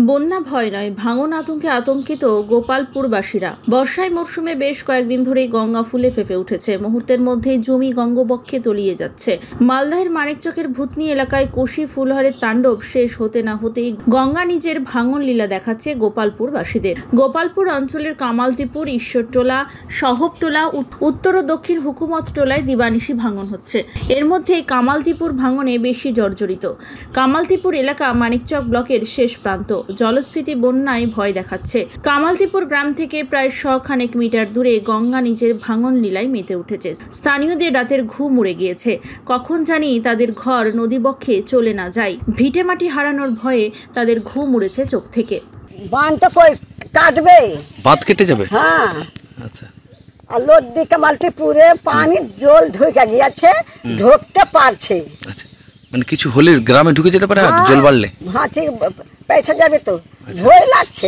বন্যা ভয় নয়, ভাঙন আতঙ্কে আতঙ্কিত গোপালপুরবাসীরা। বর্ষায় মরশুমে বেশ কয়েকদিন ধরেই গঙ্গা ফুলে ফেঁপে উঠেছে। মুহূর্তের মধ্যেই জমি গঙ্গবক্ষে তলিয়ে যাচ্ছে। মালদহের মানিকচকের ভূতনি এলাকায় কোশি ফুলহারের তাণ্ডব শেষ হতে না হতেই গঙ্গা নিজের ভাঙন লীলা দেখাচ্ছে গোপালপুরবাসীদের। গোপালপুর অঞ্চলের কামালতিপুর, ঈশ্বরটোলা, সহবটোলা, উত্তর ও দক্ষিণ হুকুমত টোলায় দিবানিশি ভাঙন হচ্ছে। এর মধ্যে কামালতিপুর ভাঙনে বেশি জর্জরিত। কামালতিপুর এলাকা মানিকচক ব্লকের শেষ প্রান্ত। জলস্ফীতি বন্যায় ভয় দেখাচ্ছে। কামালতিপুর গ্রাম থেকে প্রায় 100 খানেক মিটার দূরে গঙ্গা নিজের ভাঙন লীলায় মেতে উঠেছে। স্থানীয়দের রাতের ঘুম উড়ে গিয়েছে। কখন জানি তাদের ঘর নদীবক্ষে চলে না যায়। ভিটে মাটি হারানোর ভয়ে তাদের ঘুম উড়েছে চোখ থেকে। বাঁধ তো কই কাটবে, বাঁধ কেটে যাবে। হ্যাঁ, আচ্ছা। আর লোদি কামালতিপুরে পানি জল ঢুকে গিয়েছে, ঢুকতে পারছে। আচ্ছা, মানে কিছু হলে গ্রামে ঢুকে যেতে পারে জল বাড়লে। হ্যাঁ, ঠিক পেছে যাবে তো। ভয় লাগছে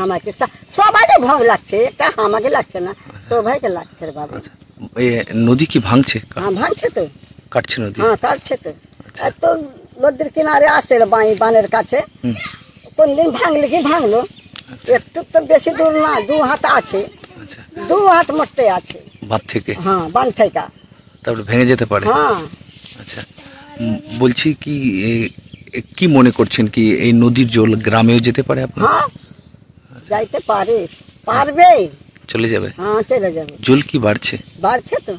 আমাকে, সবাইকে ভয় লাগছে, এটা আমাকে লাগছে না, সবাইকে লাগছে রে বাবা। এই নদী কি ভাঙছে? হ্যাঁ, ভাঙছে তো, কাটছে নদী। হ্যাঁ কাটছে তো। এত নদীর কিনারে আসছে বানের কাছে, কোন দিন ভাঙলে কি ভাঙলো, একটু তো বেশি দূর না, 2 হাত আছে, 2 হাত মরতে আছে বাঁধ থেকে। হ্যাঁ, বাঁধ থেকে তারপরে ভেঙে যেতে পারে। হ্যাঁ। আচ্ছা, বলছি কি কি মনে করছেন কি এই নদীর জল গ্রামেও যেতে পারে? আপনার হ্যাঁ, যাইতে পারে, পারবে, চলে যাবে। হ্যাঁ চলে যাবে। জল কি বাড়ছে? বাড়ছে তো।